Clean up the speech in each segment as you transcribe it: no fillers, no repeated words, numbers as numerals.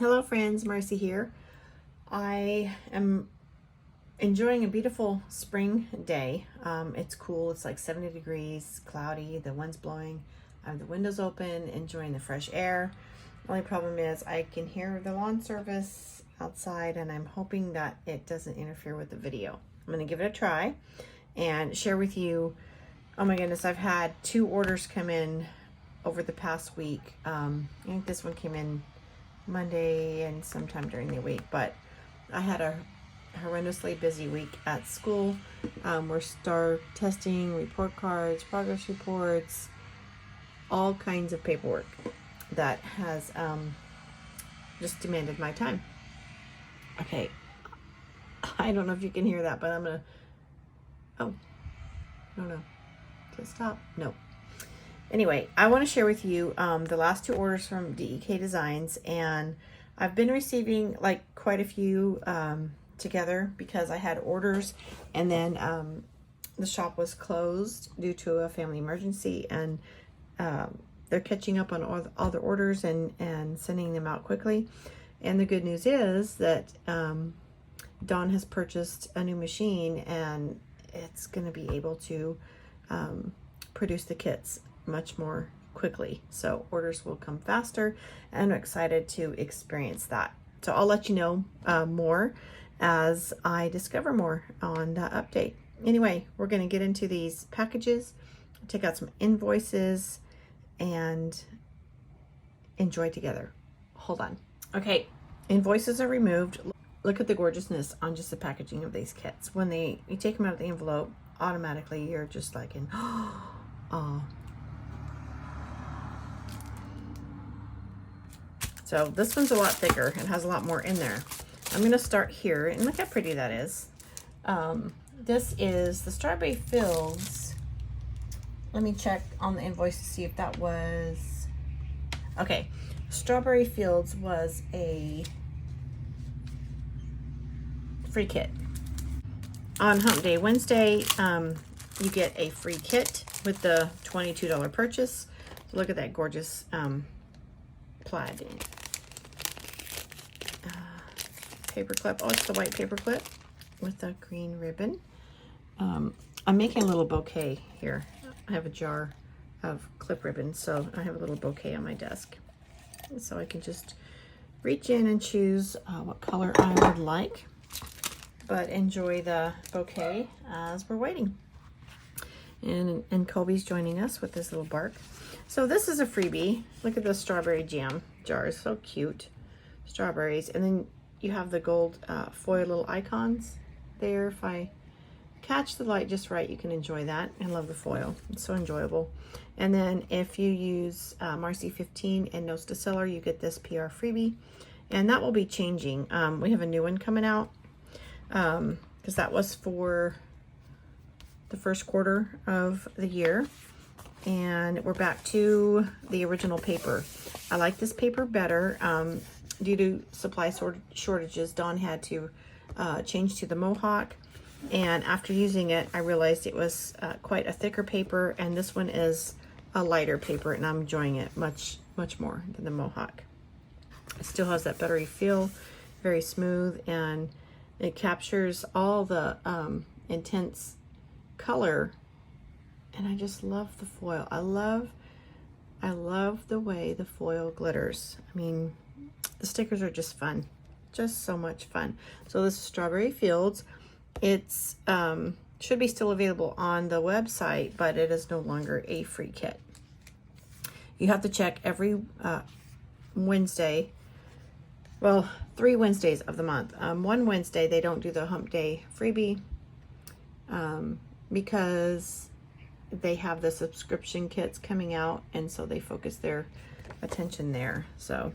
Hello friends, Marcy here. I am enjoying a beautiful spring day. It's cool, it's like 70 degrees, cloudy, the wind's blowing. I have the windows open, enjoying the fresh air. Only problem is I can hear the lawn service outside and I'm hoping that it doesn't interfere with the video. I'm gonna give it a try and share with you. Oh my goodness, I've had 2 orders come in over the past week. I think this one came in Monday and sometime during the week, but I had a horrendously busy week at school. We're star testing, report cards, progress reports, all kinds of paperwork that has just demanded my time. Okay, I don't know if you can hear that, but I'm gonna, oh, no, to stop, no. Anyway, I want to share with you the last 2 orders from DEKdesigns, and I've been receiving like quite a few together because I had orders and then the shop was closed due to a family emergency, and they're catching up on all the orders and sending them out quickly. And the good news is that Dawn has purchased a new machine and it's going to be able to produce the kits much more quickly, so orders will come faster, and I'm excited to experience that. So I'll let you know more as I discover more on that update. Anyway, we're going to get into these packages, take out some invoices, and enjoy together. Hold on. Okay, invoices are removed. Look at the gorgeousness on just the packaging of these kits. When you take them out of the envelope, automatically you're just like in oh. So this one's a lot thicker. It has a lot more in there. I'm going to start here, and look how pretty that is. This is the Strawberry Fields. Let me check on the invoice to see if that was... Okay, Strawberry Fields was a free kit. On Hump Day Wednesday, you get a free kit with the $22 purchase. Look at that gorgeous plaid paper clip. Oh, it's the white paper clip with the green ribbon. I'm making a little bouquet here. I have a jar of clip ribbon, so I have a little bouquet on my desk. So I can just reach in and choose what color I would like, but enjoy the bouquet as we're waiting. And Colby's joining us with this little bark. So this is a freebie. Look at the strawberry jam jars, so cute. Strawberries, and then you have the gold foil little icons there. If I catch the light just right, you can enjoy that. I love the foil, it's so enjoyable. And then if you use Marcy 15 and Notes to Seller, you get this PR freebie, and that will be changing. We have a new one coming out because that was for the first quarter of the year, and we're back to the original paper. I like this paper better. Due to supply shortages, Dawn had to change to the Mohawk, and after using it I realized it was quite a thicker paper, and this one is a lighter paper, and I'm enjoying it much more than the Mohawk. It still has that buttery feel, very smooth, and it captures all the intense color, and I just love the foil. I love the way the foil glitters. I mean, the stickers are just fun, just so much fun. So this is Strawberry Fields. It's should be still available on the website, but it is no longer a free kit. You have to check every Wednesday. Well, 3 Wednesdays of the month. One Wednesday they don't do the Hump Day freebie because they have the subscription kits coming out, and so they focus their attention there. So,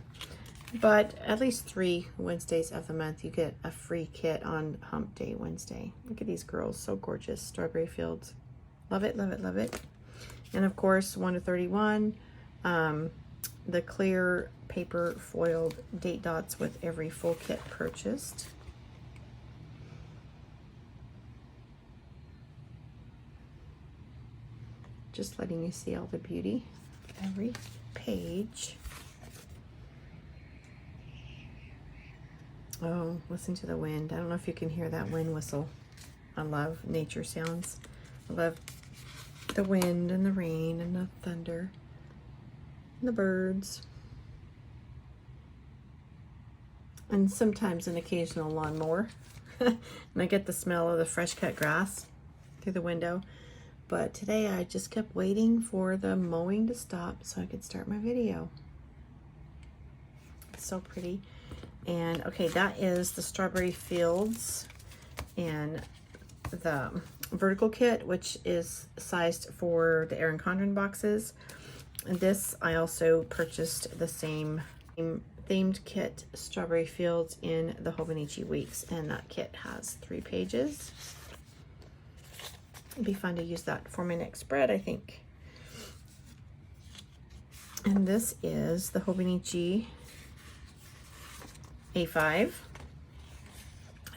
but at least 3 Wednesdays of the month you get a free kit on Hump Day Wednesday. Look at these girls, so gorgeous. Strawberry Fields, love it, love it, love it. And of course 1 to 31, the clear paper foiled date dots with every full kit purchased. Just letting you see all the beauty of every page. Oh, listen to the wind. I don't know if you can hear that wind whistle. I love nature sounds. I love the wind and the rain and the thunder and the birds. And sometimes an occasional lawnmower. And I get the smell of the fresh cut grass through the window. But today I just kept waiting for the mowing to stop so I could start my video. It's so pretty. And okay, that is the Strawberry Fields and the vertical kit, which is sized for the Erin Condren boxes. And this, I also purchased the same themed kit, Strawberry Fields, in the Hobonichi Weeks, and that kit has 3 pages. It'd be fun to use that for my next spread, I think. And this is the Hobonichi A5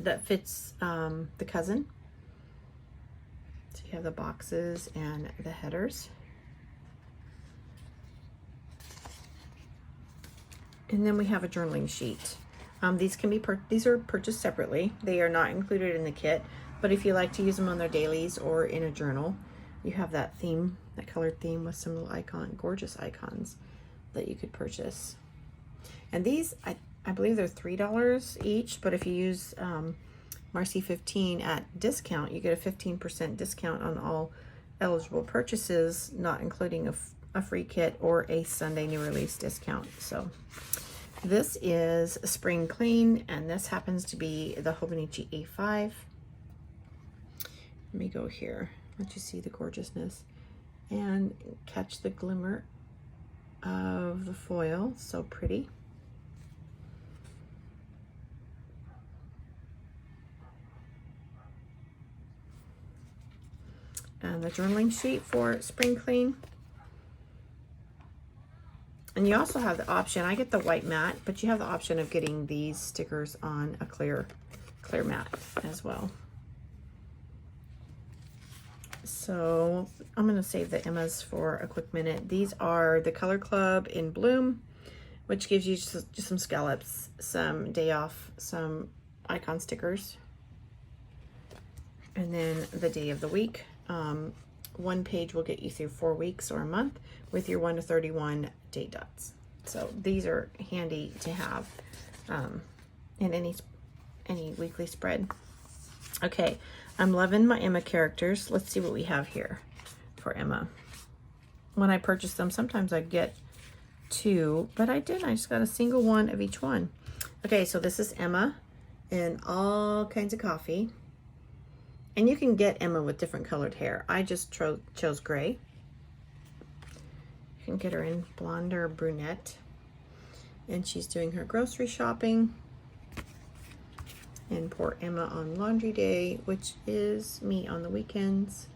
that fits the Cousin. So you have the boxes and the headers. And then we have a journaling sheet. These are purchased separately. They are not included in the kit, but if you like to use them on their dailies or in a journal, you have that theme, that colored theme with some little gorgeous icons that you could purchase. And these, I believe they're $3 each, but if you use Marcy 15 at discount, you get a 15% discount on all eligible purchases, not including a free kit or a Sunday new release discount. So this is Spring Clean, and this happens to be the Hobonichi A5. Let me go here, let you see the gorgeousness and catch the glimmer of the foil. So pretty. And the journaling sheet for Spring Clean. And you also have the option, I get the white mat, but you have the option of getting these stickers on a clear mat as well. So I'm going to save the Emmas for a quick minute. These are the Color Club in Bloom, which gives you just some scallops, some day off, some icon stickers, and then the day of the week. One page will get you through 4 weeks or a month with your 1 to 31 date dots. So these are handy to have in any weekly spread. Okay, I'm loving my Emma characters. Let's see what we have here for Emma. When I purchase them, sometimes I get 2, but I didn't. I just got a single one of each one. Okay, so this is Emma in all kinds of coffee. And you can get Emma with different colored hair. I just chose gray. You can get her in blonde or brunette. And she's doing her grocery shopping. And poor Emma on laundry day, which is me on the weekends.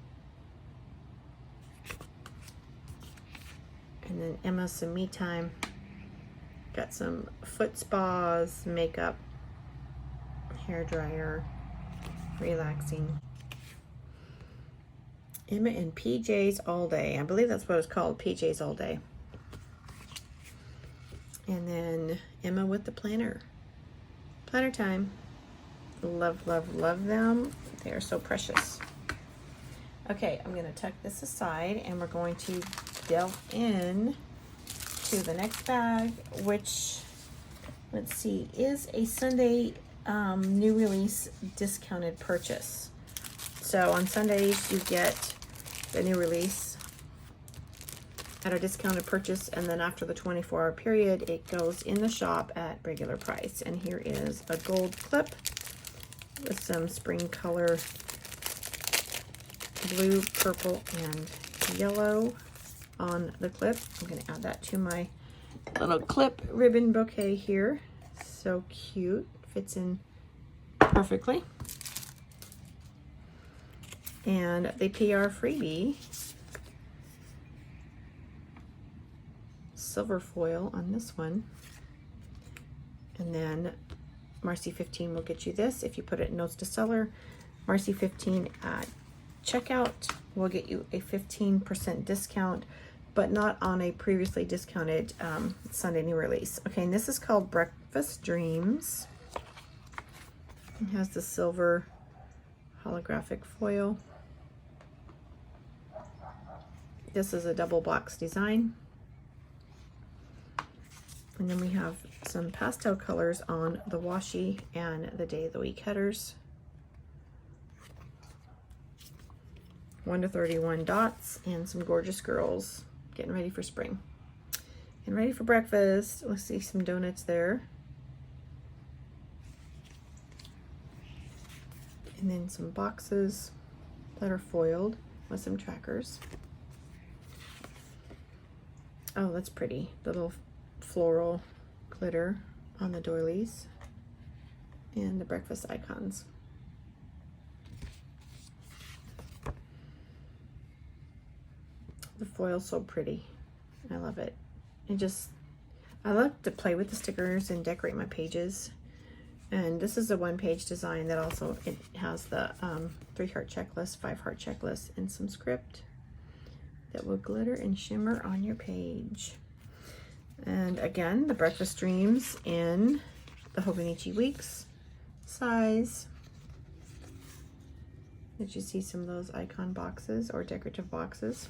And then Emma some me time. Got some foot spas, makeup, hair dryer, relaxing. Emma in PJs all day. I believe that's what it's called, PJs all day. And then Emma with the planner. Planner time. Love, love, love them. They are so precious. Okay, I'm going to tuck this aside and we're going to delve in to the next bag, which, let's see, is a Sunday new release discounted purchase. So on Sundays you get the new release at a discounted purchase, and then after the 24-hour period it goes in the shop at regular price. And here is a gold clip with some spring color, blue, purple, and yellow on the clip. I'm going to add that to my little clip ribbon bouquet here. So cute, fits in perfectly. And the PR freebie, silver foil on this one. And then Marcy 15 will get you this. If you put it in notes to seller, Marcy 15 at checkout will get you a 15% discount, but not on a previously discounted Sunday new release. Okay, and this is called Breakfast Dreams. It has the silver holographic foil. This is a double box design. And then we have some pastel colors on the washi and the Day of the Week headers. 1 to 31 dots and some gorgeous girls getting ready for spring. And ready for breakfast. Let's see some donuts there. And then some boxes that are foiled with some trackers. Oh, that's pretty. The little floral glitter on the doilies and the breakfast icons. The foil's so pretty. I love it. I love to play with the stickers and decorate my pages. And this is a one-page design that also it has the 3-heart checklist, 5-heart checklist, and some script that will glitter and shimmer on your page. And again, the breakfast dreams in the Hobonichi Weeks size. Did you see some of those icon boxes or decorative boxes?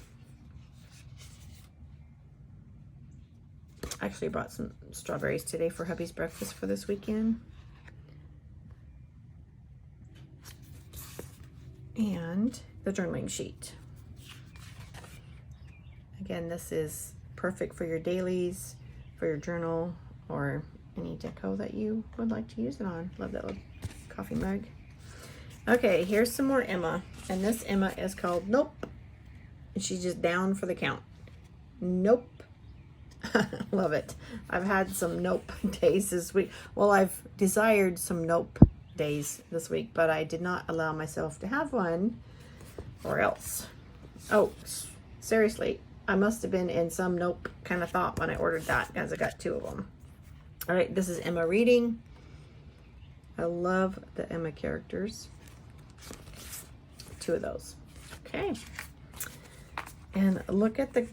I actually brought some strawberries today for hubby's breakfast for this weekend. And the journaling sheet. Again, this is perfect for your dailies, for your journal, or any deco that you would like to use it on. Love that little coffee mug. Okay, here's some more Emma. And this Emma is called Nope. And she's just down for the count. Nope. Love it. I've had some nope days this week. Well, I've desired some nope days this week, but I did not allow myself to have one, or else. Oh, seriously, I must have been in some nope kind of thought when I ordered that, because I got 2 of them. All right, this is Emma reading. I love the Emma characters. 2 of those. Okay. And look at the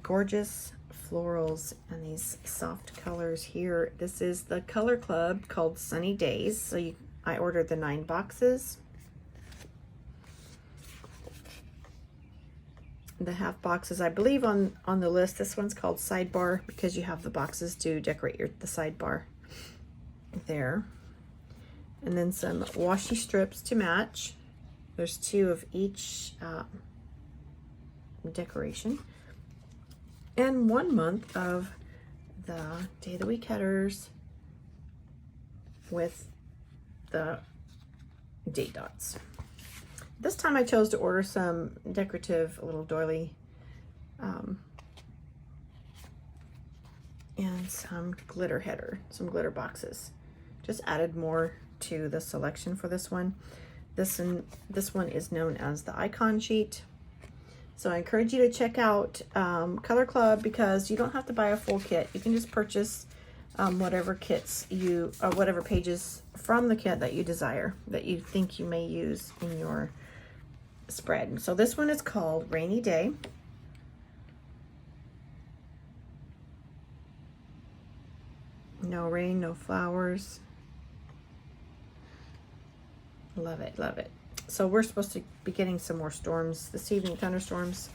gorgeous florals and these soft colors here. This is the color club called Sunny Days. So I ordered the 9 boxes. The half boxes, I believe on the list, this one's called Sidebar because you have the boxes to decorate the sidebar there. And then some washi strips to match. There's 2 of each decoration. And 1 month of the Day of the Week headers with the date dots. This time I chose to order some decorative little doily and some glitter header, some glitter boxes. Just added more to the selection for this one. This one is known as the icon sheet. So I encourage you to check out Color Club because you don't have to buy a full kit. You can just purchase whatever kits whatever pages from the kit that you desire, that you think you may use in your spread. So this one is called Rainy Day. No rain, no flowers. Love it, love it. So we're supposed to be getting some more storms this evening, thunderstorms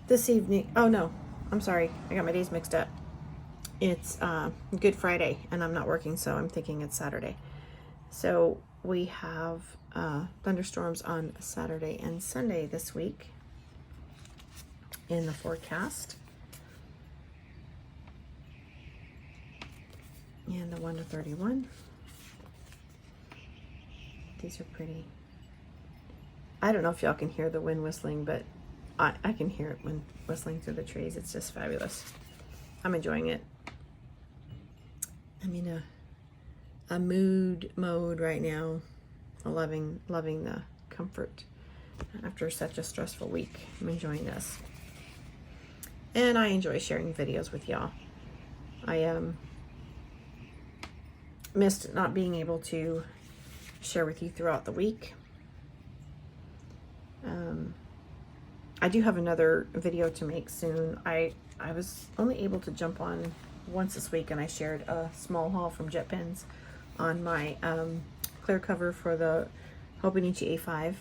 this evening. Oh no, I'm sorry. I got my days mixed up. It's Good Friday and I'm not working, so I'm thinking it's Saturday. So we have thunderstorms on Saturday and Sunday this week in the forecast. And the 1 to 31. These are pretty. I don't know if y'all can hear the wind whistling, but I can hear it when whistling through the trees. It's just fabulous. I'm enjoying it. I'm in a mood mode right now. Loving the comfort after such a stressful week. I'm enjoying this. And I enjoy sharing videos with y'all. I missed not being able to share with you throughout the week. I do have another video to make soon. I was only able to jump on once this week, and I shared a small haul from Jet Pens on my clear cover for the Hobonichi A5.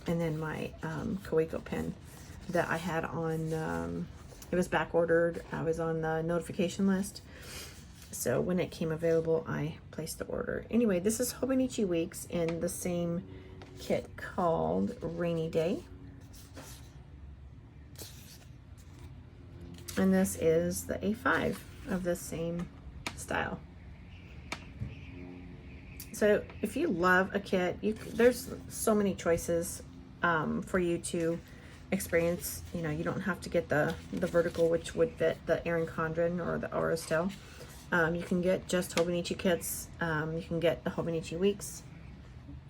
And then my Kaweco pen that I had on, it was back ordered. I was on the notification list. So when it came available, I placed the order. Anyway, this is Hobonichi Weeks in the same kit called Rainy Day. And this is the A5 of the same style. So if you love a kit, there's so many choices for you to experience. You know, you don't have to get the vertical, which would fit the Erin Condren or the Orostel. You can get just Hobonichi kits. You can get the Hobonichi Weeks.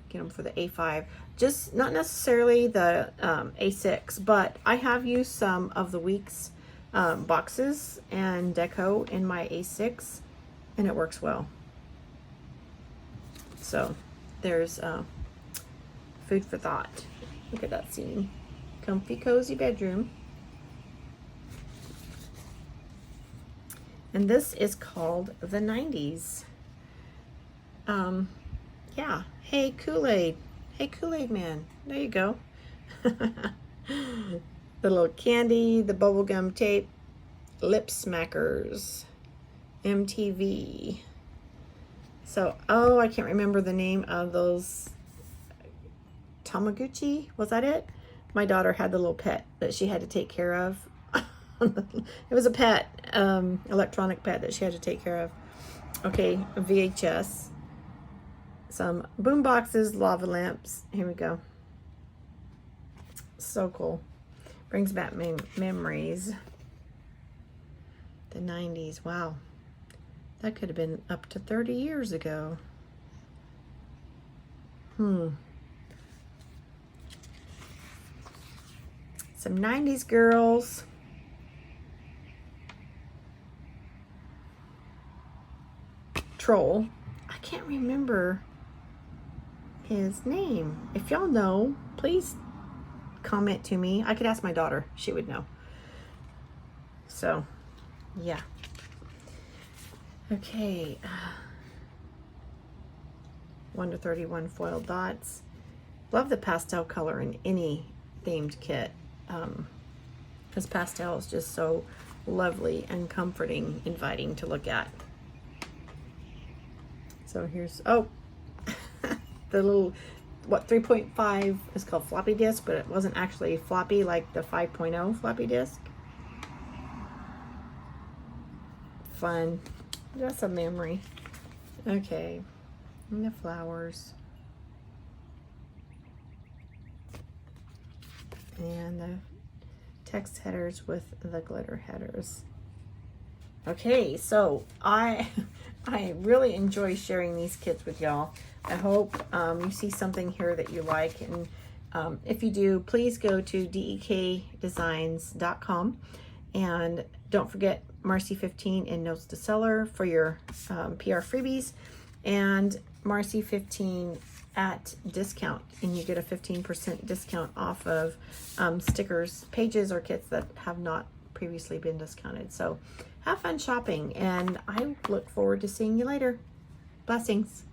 Get them for the A5. Just not necessarily the A6, but I have used some of the Weeks boxes and deco in my A6, and it works well. So there's food for thought. Look at that scene. Comfy, cozy bedroom. And this is called the 90s. Yeah. Hey, Kool-Aid. Hey, Kool-Aid man. There you go. The little candy, the bubblegum tape, lip smackers, MTV. So, oh, I can't remember the name of those. Tamagotchi, was that it? My daughter had the little pet that she had to take care of. It was a pet, electronic pet that she had to take care of. Okay, a VHS. Some boom boxes, lava lamps. Here we go. So cool. Brings back memories. The 90s, wow. That could have been up to 30 years ago. Some 90s girls. Troll. I can't remember his name. If y'all know, please comment to me. I could ask my daughter. She would know. So, yeah. Okay. 1 to 31 foil dots. Love the pastel color in any themed kit. Because pastel is just so lovely and comforting, inviting to look at. So here's, oh, the little, what, 3.5 is called floppy disk, but it wasn't actually floppy like the 5.0 floppy disk. Fun. Just a memory. Okay. And the flowers. And the text headers with the glitter headers. Okay, so I really enjoy sharing these kits with y'all. I hope you see something here that you like, and if you do, please go to DEKdesigns.com, and don't forget Marcy 15 in Notes to Seller for your PR freebies, and Marcy 15 at discount, and you get a 15% discount off of stickers, pages, or kits that have not previously been discounted. So have fun shopping, and I look forward to seeing you later. Blessings.